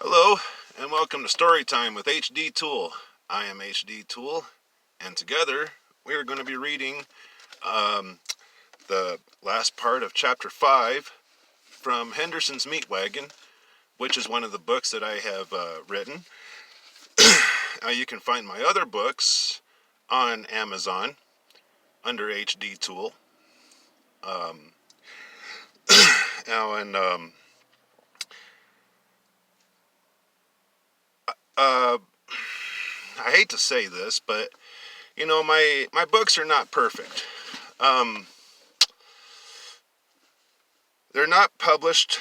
Hello, and welcome to Storytime with HDThul. I am HDThul, and together we are going to be reading the last part of Chapter 5 from Henderson's Wagon, which is one of the books that I have written. You can find my other books on Amazon under HDThul. Now, and I hate to say this, but you know, my books are not perfect. They're not published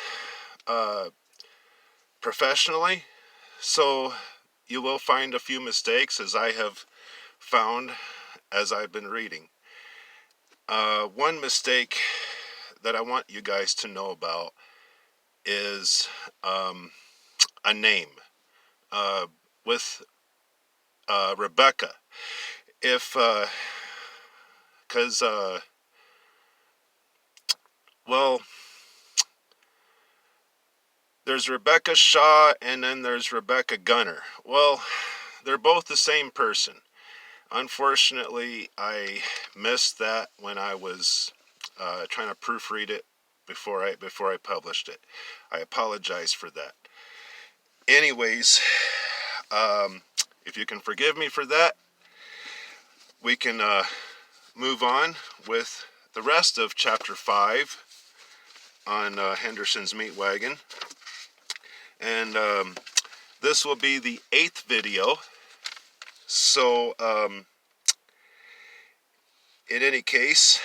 professionally, so you will find a few mistakes, as I have found as I've been reading. One mistake that I want you guys to know about is a name with Rebecca. Because there's Rebecca Shaw and then there's Rebecca Gunner. Well, they're both the same person. Unfortunately, I missed that when I was trying to proofread it before I published it. I apologize for that. Anyways, if you can forgive me for that, we can move on with the rest of Chapter 5 on Henderson's Wagon. And this will be the 8th video. So, in any case,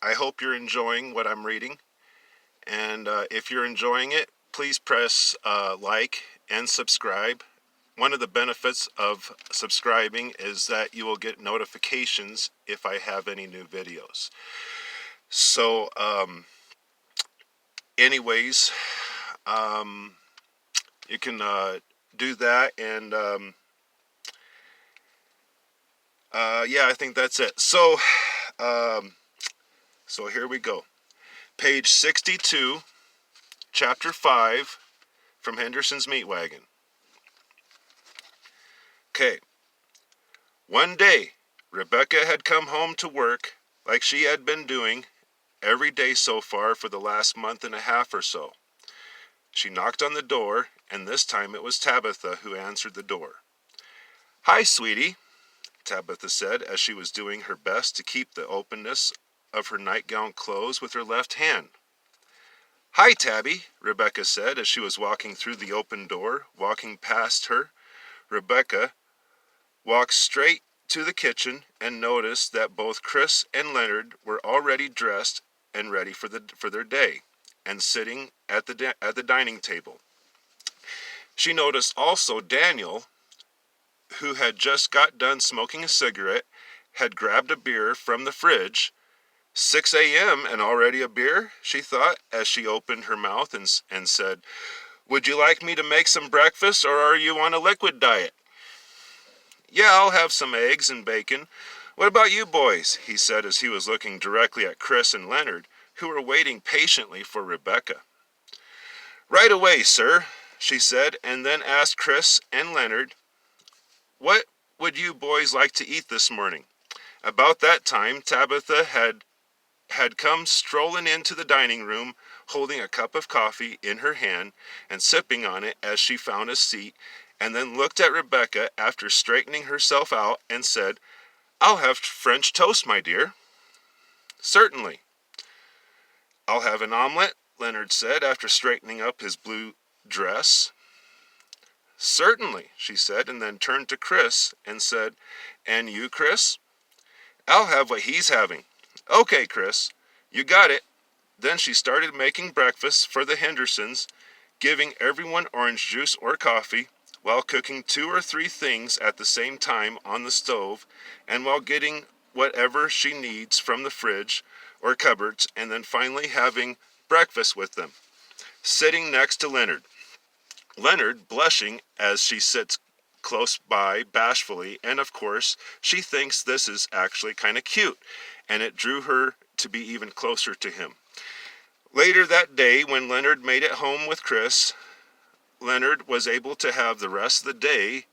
I hope you're enjoying what I'm reading. And if you're enjoying it, please press like and subscribe. One of the benefits of subscribing is that you will get notifications if I have any new videos. So, anyways, you can do that, and yeah, I think that's it. So here we go. Page 62, Chapter 5 from Henderson's Wagon. Okay. One day, Rebecca had come home to work like she had been doing every day so far for the last month and a half or so. She knocked on the door, and this time it was Tabitha who answered the door. "Hi, sweetie," Tabitha said as she was doing her best to keep the openness of her nightgown closed with her left hand. "Hi, Tabby," Rebecca said as she was walking through the open door. Walking past her, Rebecca walked straight to the kitchen and noticed that both Chris and Leonard were already dressed and ready for their day, and sitting at the dining table. She noticed also Daniel, who had just got done smoking a cigarette, had grabbed a beer from the fridge. 6 a.m. and already a beer, she thought, as she opened her mouth and said, "Would you like me to make some breakfast, or are you on a liquid diet?" "Yeah, I'll have some eggs and bacon. What about you boys?" he said as he was looking directly at Chris and Leonard, who were waiting patiently for Rebecca. "Right away, sir," she said, and then asked Chris and Leonard, "What would you boys like to eat this morning?" About that time, Tabitha had come strolling into the dining room, holding a cup of coffee in her hand and sipping on it as she found a seat, and then looked at Rebecca after straightening herself out and said, "I'll have French toast, my dear." "Certainly." "I'll have an omelet," Leonard said after straightening up his blue dress. "Certainly," she said, and then turned to Chris and said, "And you, Chris?" "I'll have what he's having." "Okay, Chris, you got it." Then she started making breakfast for the Hendersons, giving everyone orange juice or coffee, while cooking 2 or 3 things at the same time on the stove, and while getting whatever she needs from the fridge or cupboards, and then finally having breakfast with them, sitting next to Leonard. Leonard blushing as she sits close by bashfully, and of course she thinks this is actually kind of cute, and it drew her to be even closer to him. Later that day, when Leonard made it home with Chris, Leonard was able to have the rest of the day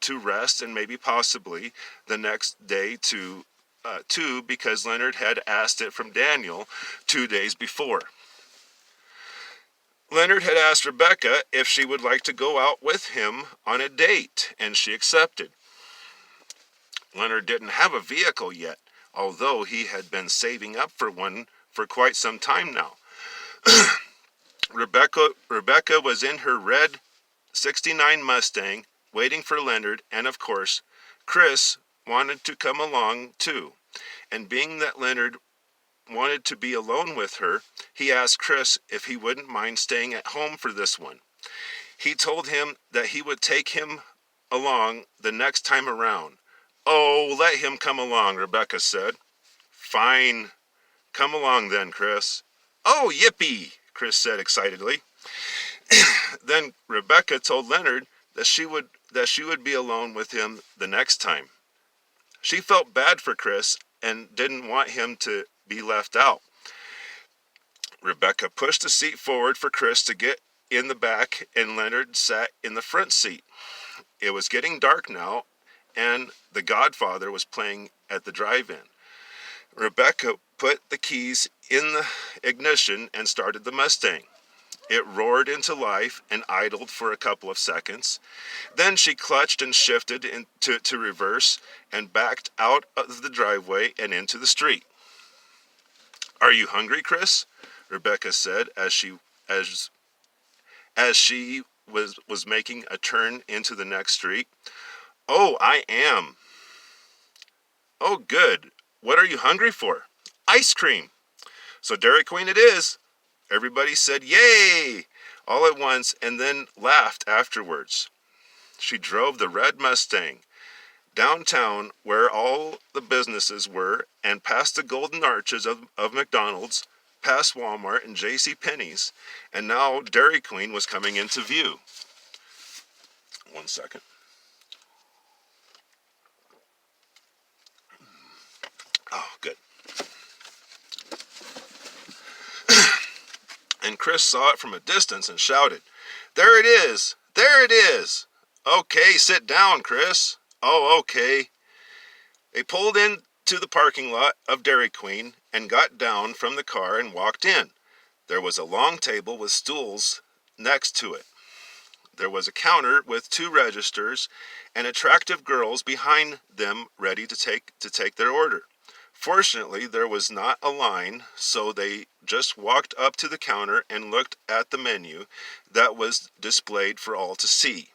to rest, and maybe possibly the next day too, because Leonard had asked it from Daniel 2 days before. Leonard had asked Rebecca if she would like to go out with him on a date, and she accepted. Leonard didn't have a vehicle yet, although he had been saving up for one for quite some time now. Rebecca was in her red '69 Mustang, waiting for Leonard, and of course, Chris wanted to come along too. And being that Leonard wanted to be alone with her, he asked Chris if he wouldn't mind staying at home for this one. He told him that he would take him along the next time around. "Oh, let him come along," Rebecca said. "Fine. Come along then, Chris." "Oh, yippee," Chris said excitedly. Then Rebecca told Leonard that she would be alone with him the next time. She felt bad for Chris and didn't want him to be left out. Rebecca pushed a seat forward for Chris to get in the back, and Leonard sat in the front seat. It was getting dark now, and The Godfather was playing at the drive-in. Rebecca put the keys in the ignition and started the Mustang. It roared into life and idled for a couple of seconds. Then she clutched and shifted to reverse and backed out of the driveway and into the street. "Are you hungry, Chris?" Rebecca said as she was making a turn into the next street. "Oh, I am." "Oh, good. What are you hungry for?" "Ice cream." "So Dairy Queen it is." Everybody said "Yay!" all at once and then laughed afterwards. She drove the red Mustang downtown where all the businesses were, and past the golden arches of McDonald's, past Walmart and J.C. Penney's, and now Dairy Queen was coming into view. 1 second. Oh, good. And Chris saw it from a distance and shouted, "There it is! There it is!" "Okay, sit down, Chris." "Oh, okay." They pulled into the parking lot of Dairy Queen and got down from the car and walked in. There was a long table with stools next to it. There was a counter with 2 registers and attractive girls behind them ready to take their order. Fortunately, there was not a line, so they just walked up to the counter and looked at the menu that was displayed for all to see.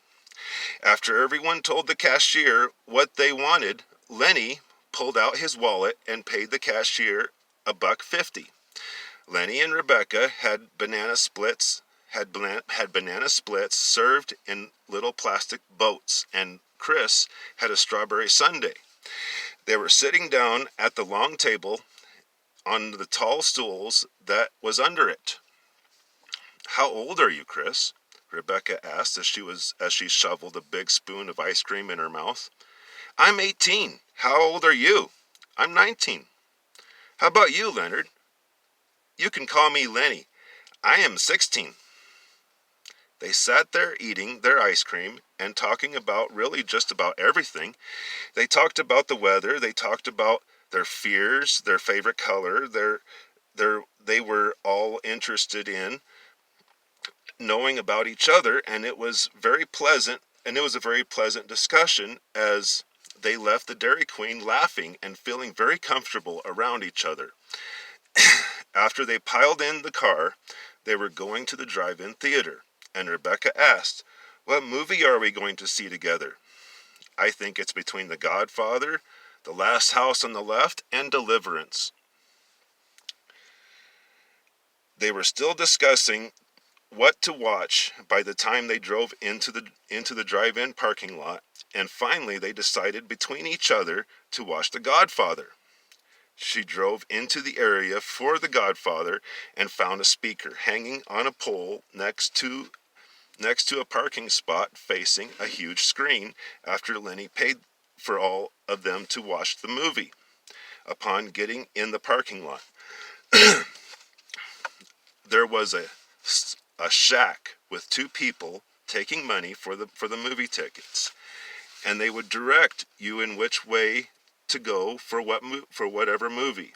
After everyone told the cashier what they wanted, Lenny pulled out his wallet and paid the cashier $1.50. Lenny and Rebecca had banana splits served in little plastic boats, and Chris had a strawberry sundae. They were sitting down at the long table on the tall stools that was under it. "How old are you, Chris?" Rebecca asked as she shoveled a big spoon of ice cream in her mouth. "I'm 18. How old are you?" "I'm 19. "How about you, Leonard?" "You can call me Lenny. I am 16. They sat there eating their ice cream and talking about really just about everything. They talked about the weather. They talked about their fears, their favorite color. They were all interested in knowing about each other, and it was very pleasant. And it was a very pleasant discussion as they left the Dairy Queen laughing and feeling very comfortable around each other. After they piled in the car, they were going to the drive-in theater, and Rebecca asked, "What movie are we going to see together?" "I think it's between The Godfather, The Last House on the Left, and Deliverance." They were still discussing what to watch by the time they drove into the drive-in parking lot, and finally they decided between each other to watch The Godfather. She drove into the area for The Godfather and found a speaker hanging on a pole next to a parking spot facing a huge screen after Lenny paid for all of them to watch the movie. Upon getting in the parking lot, there was a shack with two people taking money for the movie tickets, and they would direct you in which way to go for whatever movie.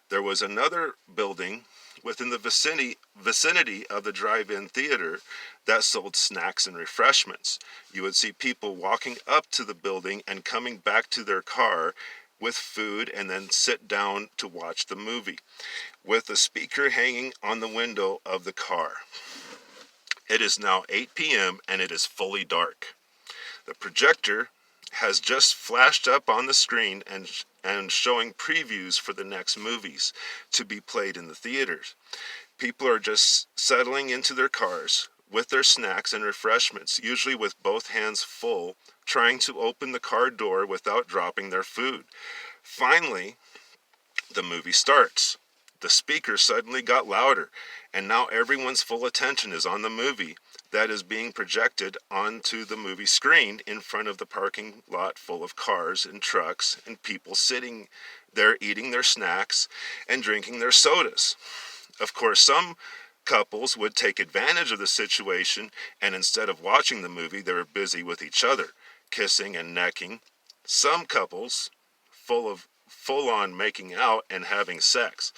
There was another building within the vicinity of the drive-in theater that sold snacks and refreshments. You would see people walking up to the building and coming back to their car with food and then sit down to watch the movie, with a speaker hanging on the window of the car. It is now 8 p.m. and it is fully dark. The projector has just flashed up on the screen and showing previews for the next movies to be played in the theaters. People are just settling into their cars with their snacks and refreshments, usually with both hands full, trying to open the car door without dropping their food. Finally, the movie starts. The speaker suddenly got louder, and now everyone's full attention is on the movie that is being projected onto the movie screen in front of the parking lot full of cars and trucks and people sitting there eating their snacks and drinking their sodas. Of course, some couples would take advantage of the situation, and instead of watching the movie, they were busy with each other, kissing and necking. Some couples, full on making out and having sex.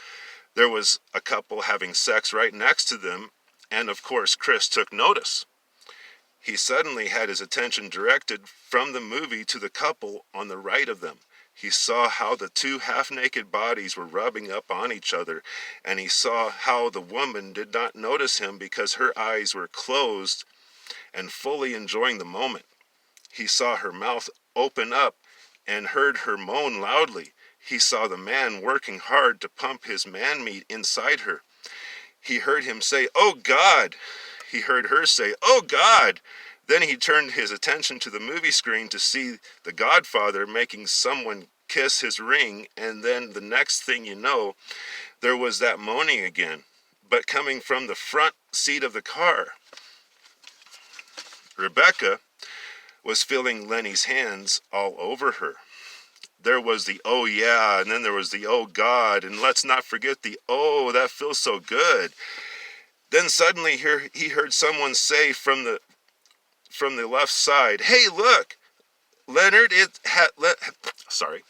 There was a couple having sex right next to them, and of course Chris took notice. He suddenly had his attention directed from the movie to the couple on the right of them. He saw how the two half-naked bodies were rubbing up on each other, and he saw how the woman did not notice him because her eyes were closed and fully enjoying the moment. He saw her mouth open up and heard her moan loudly. He saw the man working hard to pump his man-meat inside her. He heard him say, "Oh God!" He heard her say, "Oh God!" Then he turned his attention to the movie screen to see the Godfather making someone kiss his ring, and then the next thing you know, there was that moaning again, but coming from the front seat of the car. Rebecca was feeling Lenny's hands all over her. There was the "oh yeah," and then there was the "oh God," and let's not forget the "oh, that feels so good." Then suddenly he heard someone say from the left side, "Hey, look, Leonard, sorry,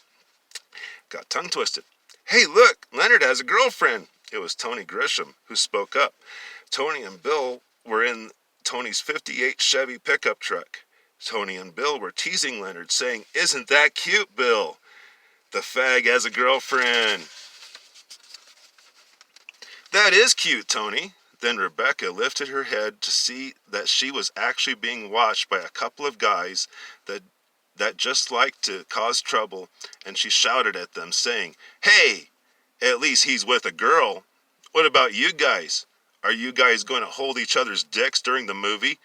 got tongue twisted. Hey, look, Leonard has a girlfriend." It was Tony Grisham who spoke up. Tony and Bill were in Tony's '58 Chevy pickup truck. Tony and Bill were teasing Leonard, saying, "Isn't that cute, Bill? The fag has a girlfriend." "That is cute, Tony." Then Rebecca lifted her head to see that she was actually being watched by a couple of guys that just liked to cause trouble, and she shouted at them, saying, "Hey, at least he's with a girl. What about you guys? Are you guys going to hold each other's dicks during the movie?"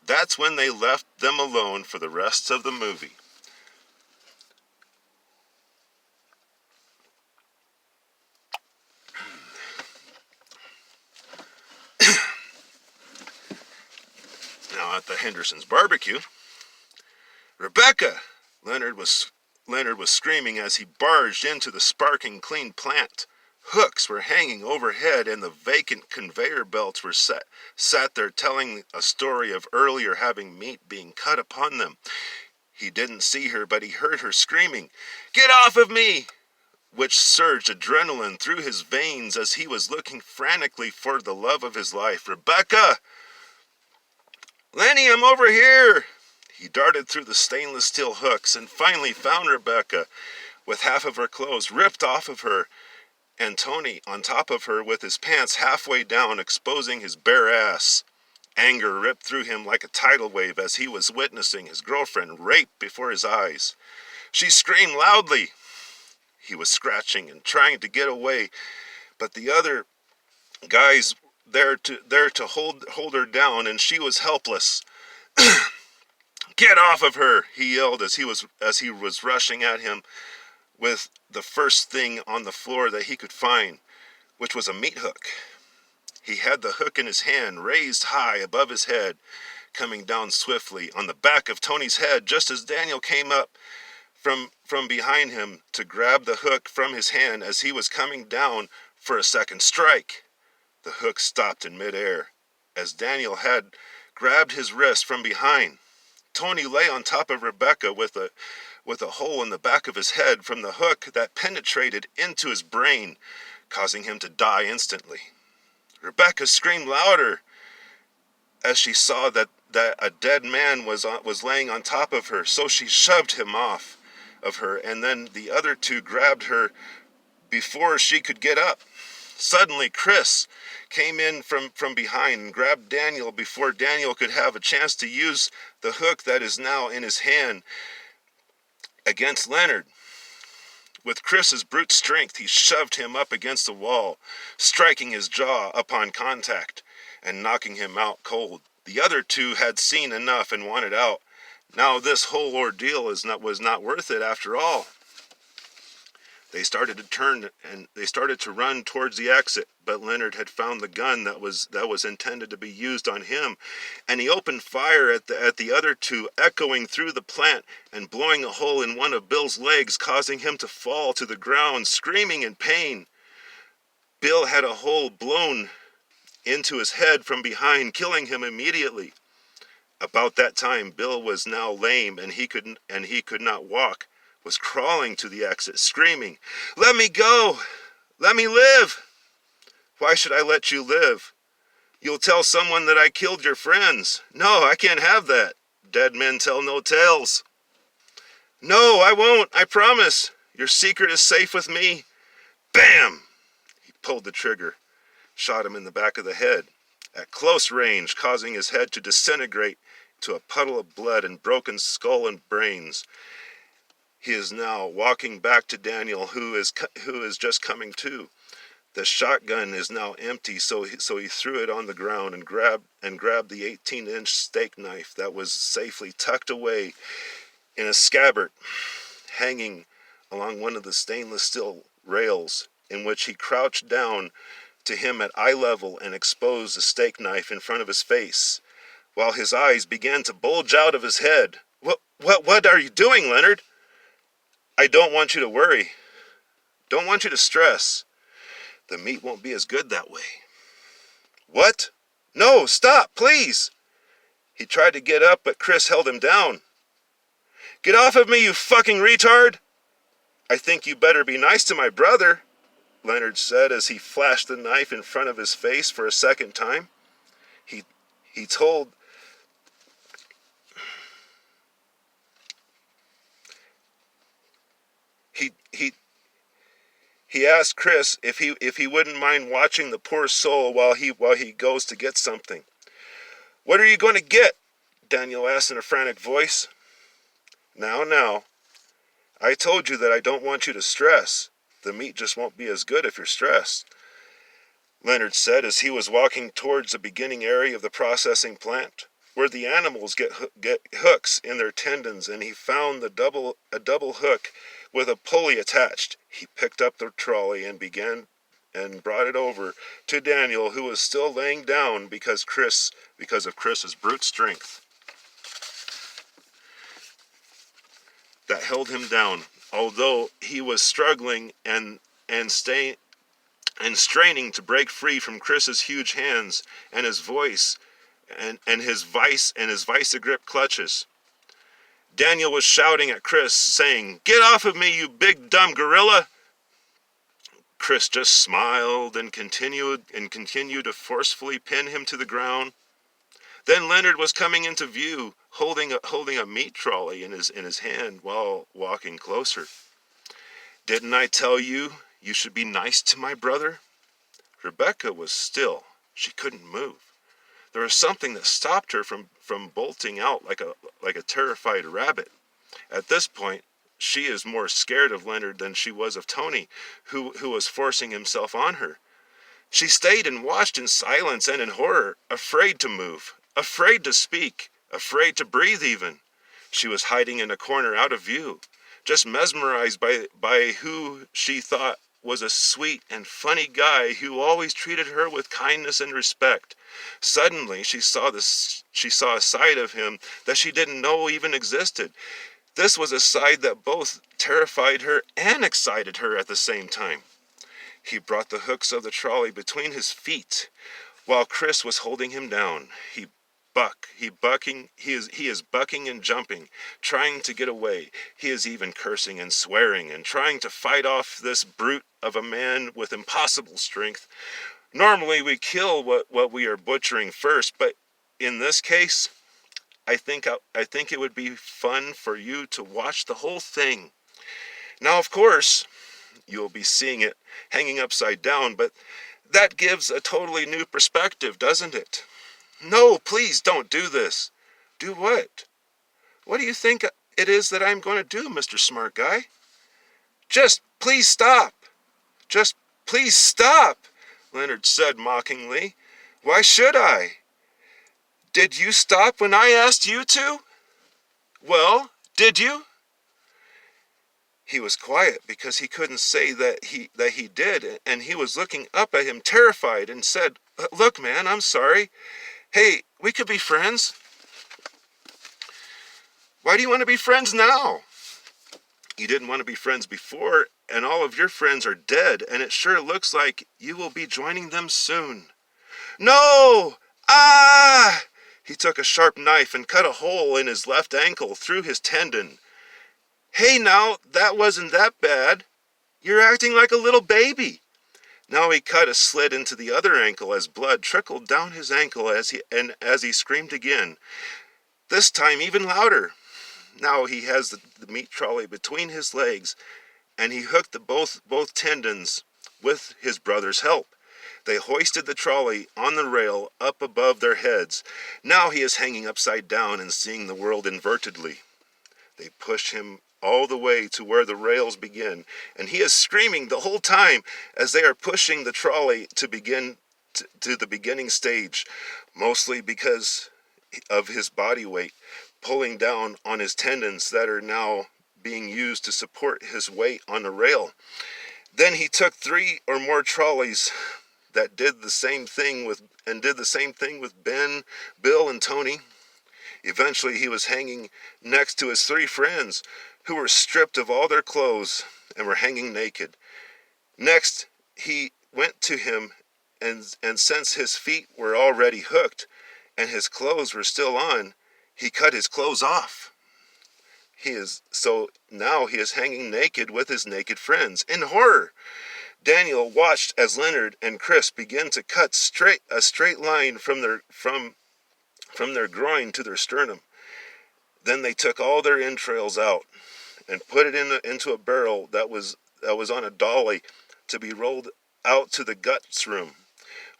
That's when they left them alone for the rest of the movie. Now at the Henderson's barbecue, "Rebecca!" Leonard was screaming as he barged into the sparkling clean plant. Hooks were hanging overhead, and the vacant conveyor belts were sat there telling a story of earlier having meat being cut upon them. He didn't see her, but he heard her screaming, "Get off of me!" which surged adrenaline through his veins as he was looking frantically for the love of his life. "Rebecca! Lenny, I'm over here!" He darted through the stainless steel hooks and finally found Rebecca with half of her clothes ripped off of her, and Tony on top of her with his pants halfway down, exposing his bare ass. Anger ripped through him like a tidal wave as he was witnessing his girlfriend raped before his eyes. She screamed loudly. He was scratching and trying to get away, but the other guys there to hold her down, and she was helpless. "Get off of her!" he yelled as he was rushing at him with the first thing on the floor that he could find, which was a meat hook. He had the hook in his hand, raised high above his head, coming down swiftly on the back of Tony's head just as Daniel came up from behind him to grab the hook from his hand as he was coming down for a second strike. The hook stopped in midair. as Daniel had grabbed his wrist from behind. Tony lay on top of Rebecca with a hole in the back of his head from the hook that penetrated into his brain, causing him to die instantly. Rebecca screamed louder as she saw that a dead man was laying on top of her, so she shoved him off of her, and then the other two grabbed her before she could get up. Suddenly, Chris came in from behind and grabbed Daniel before Daniel could have a chance to use the hook that is now in his hand against Leonard. With Chris's brute strength, he shoved him up against the wall, striking his jaw upon contact and knocking him out cold. The other two had seen enough and wanted out. Now this whole ordeal was not worth it after all. They started to run towards the exit, but Leonard had found the gun that was intended to be used on him, and he opened fire at the other two, echoing through the plant and blowing a hole in one of Bill's legs, causing him to fall to the ground, screaming in pain. Bill had a hole blown into his head from behind, killing him immediately. About that time, Bill was now lame, and he could not walk, was crawling to the exit, screaming, "Let me go! Let me live! Why should I let you live? You'll tell someone that I killed your friends. No, I can't have that. Dead men tell no tales. No, I won't, I promise. Your secret is safe with me." Bam! He pulled the trigger, shot him in the back of the head, at close range, causing his head to disintegrate to a puddle of blood and broken skull and brains. He is now walking back to Daniel, who is just coming to. The shotgun is now empty, so he threw it on the ground and grabbed the 18-inch steak knife that was safely tucked away in a scabbard, hanging along one of the stainless steel rails, in which he crouched down to him at eye level and exposed the steak knife in front of his face, while his eyes began to bulge out of his head. What are you doing, Leonard? I don't want you to worry. Don't want you to stress. The meat won't be as good that way. What? No, stop, please. He tried to get up, but Chris held him down. Get off of me, you fucking retard! I think you better be nice to my brother, Leonard said as he flashed the knife in front of his face for a second time. He asked Chris if he wouldn't mind watching the poor soul while he goes to get something. What are you going to get? Daniel asked in a frantic voice. Now. I told you that I don't want you to stress. The meat just won't be as good if you're stressed, Leonard said as he was walking towards the beginning area of the processing plant, where the animals get hooks in their tendons, and he found a double hook with a pulley attached. He picked up the trolley and brought it over to Daniel, who was still laying down because of Chris's brute strength that held him down. Although he was struggling and straining to break free from Chris's huge hands and his voice and his vice grip clutches. Daniel was shouting at Chris, saying, "Get off of me, you big dumb gorilla!" Chris just smiled and continued to forcefully pin him to the ground. Then Leonard was coming into view, holding a meat trolley in his hand while walking closer. Didn't I tell you should be nice to my brother? Rebecca was still. She couldn't move. There was something that stopped her from bolting out like a terrified rabbit. At this point, she is more scared of Leonard than she was of Tony, who was forcing himself on her. She stayed and watched in silence and in horror, afraid to move, afraid to speak, afraid to breathe even. She was hiding in a corner out of view, just mesmerized by who she thought was a sweet and funny guy who always treated her with kindness and respect. Suddenly, she saw a side of him that she didn't know even existed. This was a side that both terrified her and excited her at the same time. He brought the hooks of the trolley between his feet, While Chris was holding him down, he is bucking and jumping, trying to get away. He is even cursing and swearing and trying to fight off this brute of a man with impossible strength. Normally we kill what we are butchering first, but in this case, I think it would be fun for you to watch the whole thing. Now, of course, you'll be seeing it hanging upside down, but that gives a totally new perspective, doesn't it? No, please don't do this. Do what? What do you think it is that I'm going to do, Mr. Smart Guy? Just please stop. Just please stop, Leonard said mockingly. Why should I? Did you stop when I asked you to? Well, did you? He was quiet because he couldn't say that he did, and he was looking up at him terrified and said, Look, man, I'm sorry. Hey, we could be friends. Why do you want to be friends now? You didn't want to be friends before, and all of your friends are dead, and it sure looks like you will be joining them soon. No! Ah! He took a sharp knife and cut a hole in his left ankle through his tendon. Hey now, that wasn't that bad. You're acting like a little baby. Now he cut a slit into the other ankle as blood trickled down his ankle as he screamed again, this time even louder. Now he has the meat trolley between his legs, and he hooked both tendons with his brother's help. They hoisted the trolley on the rail up above their heads. Now he is hanging upside down and seeing the world invertedly. They pushed him all the way to where the rails begin, and he is screaming the whole time as they are pushing the trolley to the beginning stage, mostly because of his body weight pulling down on his tendons that are now being used to support his weight on the rail. Then he took 3 or more trolleys that did the same thing with Ben, Bill, and Tony. Eventually he was hanging next to his 3 friends, who were stripped of all their clothes and were hanging naked. Next, he went to him, and since his feet were already hooked and his clothes were still on, he cut his clothes off. Now he is hanging naked with his naked friends. In horror, Daniel watched as Leonard and Chris began to cut a straight line from their groin to their sternum. Then they took all their entrails out and put it into a barrel that was on a dolly to be rolled out to the guts room,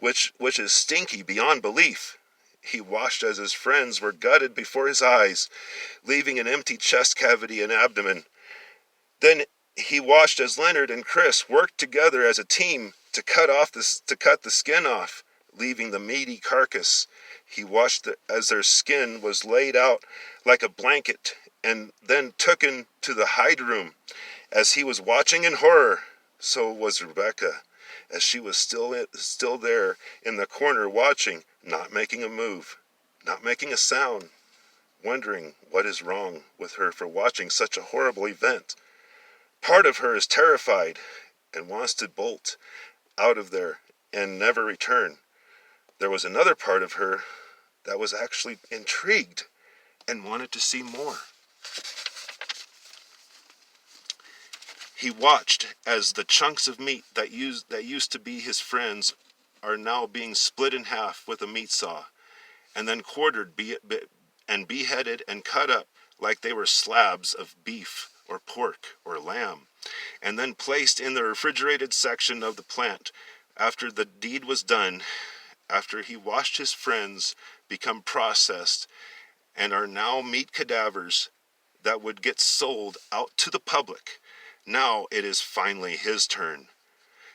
which is stinky beyond belief. He watched as his friends were gutted before his eyes, leaving an empty chest cavity and abdomen. Then he watched as Leonard and Chris worked together as a team to cut the skin off, leaving the meaty carcass. He watched as their skin was laid out like a blanket and then taken to the hide room. As he was watching in horror, so was Rebecca, as she was still there in the corner watching, not making a move, not making a sound, wondering what is wrong with her for watching such a horrible event. Part of her is terrified and wants to bolt out of there and never return. There was another part of her that was actually intrigued and wanted to see more. He watched as the chunks of meat that used to be his friends are now being split in half with a meat saw, and then quartered and beheaded and cut up like they were slabs of beef or pork or lamb, and then placed in the refrigerated section of the plant. After the deed was done, after he watched his friends become processed and are now meat cadavers that would get sold out to the public, now it is finally his turn.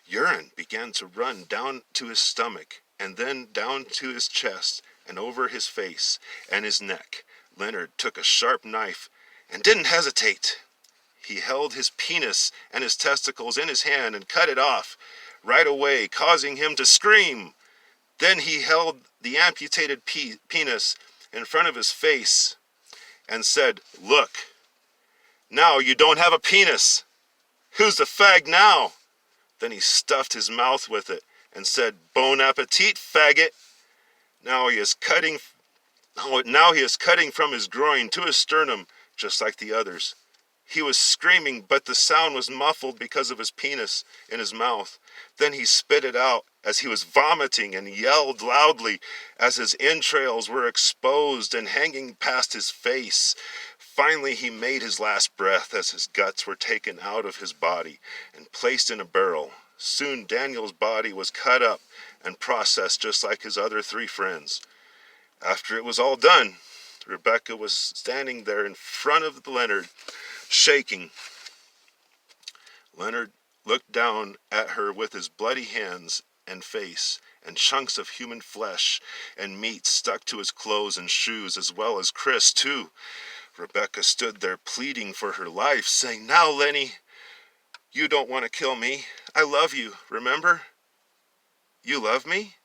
Urine began to run down to his stomach and then down to his chest and over his face and his neck. Leonard took a sharp knife and didn't hesitate. He held his penis and his testicles in his hand and cut it off right away, causing him to scream. Then he held the amputated penis in front of his face and said, "Look, now you don't have a penis. Who's the fag now?" Then he stuffed his mouth with it and said, "Bon appetit, faggot." Now he is cutting Now he is cutting from his groin to his sternum, just like the others. He was screaming, but the sound was muffled because of his penis in his mouth. Then he spit it out as he was vomiting and yelled loudly as his entrails were exposed and hanging past his face. Finally, he made his last breath as his guts were taken out of his body and placed in a barrel. Soon Daniel's body was cut up and processed just like his other three friends. After it was all done, Rebecca was standing there in front of Leonard, shaking. Leonard looked down at her with his bloody hands and face, and chunks of human flesh and meat stuck to his clothes and shoes, as well as Chris, too. Rebecca stood there pleading for her life, saying, "Now, Lenny, you don't want to kill me. I love you, remember?" "You love me?"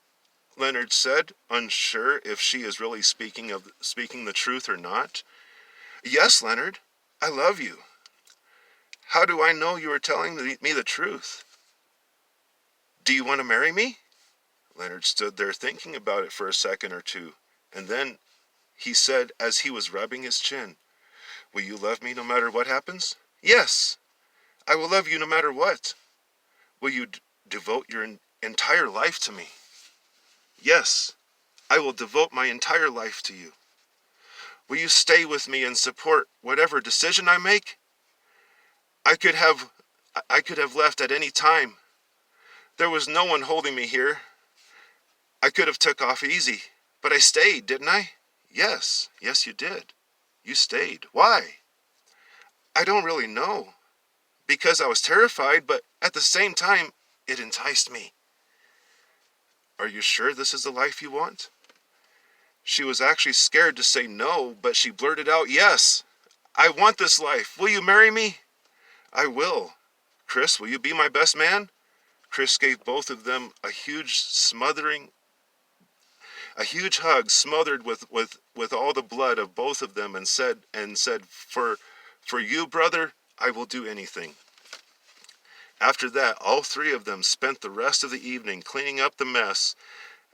Leonard said, unsure if she is really speaking the truth or not. "Yes, Leonard, I love you." "How do I know you are telling me the truth?" "Do you want to marry me?" Leonard stood there thinking about it for a second or two, and then he said as he was rubbing his chin, "Will you love me no matter what happens?" "Yes, I will love you no matter what." "Will you devote your entire life to me?" "Yes, I will devote my entire life to you." "Will you stay with me and support whatever decision I make?" I could have left at any time. There was no one holding me here. I could have took off easy, but I stayed, didn't I?" Yes, you did. You stayed. Why?" "I don't really know. Because I was terrified, but at the same time, it enticed me." "Are you sure this is the life you want?" She was actually scared to say no, but she blurted out, "Yes, I want this life. Will you marry me?" "I will. Chris, will you be my best man?" Chris gave both of them a huge hug smothered with all the blood of both of them, and said, for you, brother, I will do anything." After that, all three of them spent the rest of the evening cleaning up the mess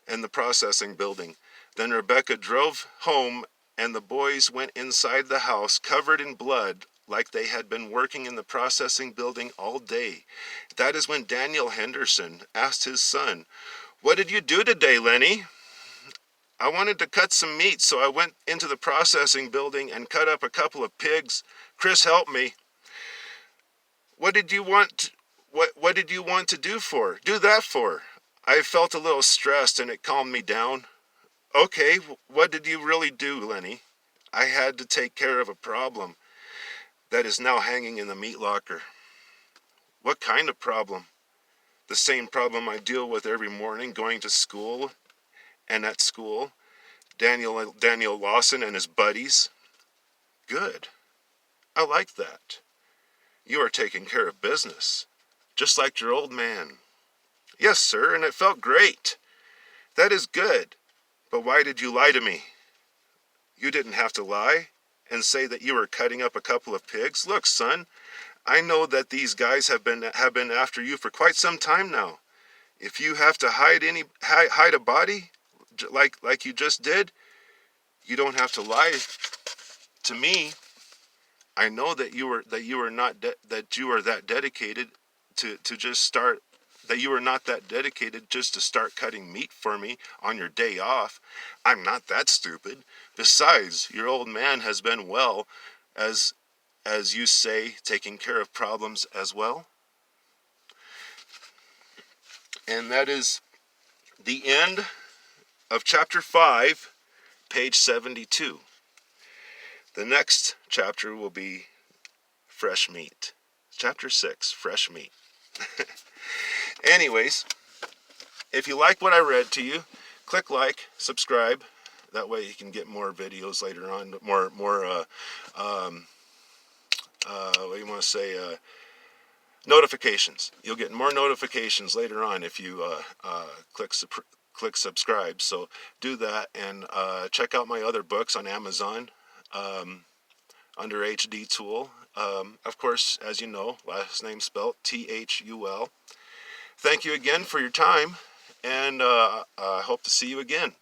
in the processing building. Then Rebecca drove home, and the boys went inside the house covered in blood, like they had been working in the processing building all day. That is when Daniel Henderson asked his son, "What did you do today, Lenny?" "I wanted to cut some meat, so I went into the processing building and cut up a couple of pigs. Chris helped me." What did you want to do that for?" "I felt a little stressed and it calmed me down." "Okay, what did you really do, Lenny?" "I had to take care of a problem that is now hanging in the meat locker." "What kind of problem?" "The same problem I deal with every morning going to school and at school. Daniel Lawson and his buddies." "Good. I like that. You are taking care of business, just like your old man." "Yes, sir, and it felt great." "That is good. But why did you lie to me?" "You didn't have to lie and say that you were cutting up a couple of pigs. Look, son, I know that these guys have been after you for quite some time now. If you have to hide a body like you just did, you don't have to lie to me. I know that you are that dedicated to just start that you are not that dedicated just to start cutting meat for me on your day off. I'm not that stupid. Besides, your old man has been well, as you say, taking care of problems as well." And that is the end of chapter 5, page 72. The next chapter will be fresh meat. Chapter 6, fresh meat. Anyways, if you like what I read to you, click like, subscribe. That way you can get more videos later on, more what do you want to say, notifications. You'll get more notifications later on if you click subscribe. So do that, and check out my other books on Amazon under HDThul. Of course, as you know, last name spelled THUL. Thank you again for your time, and I hope to see you again.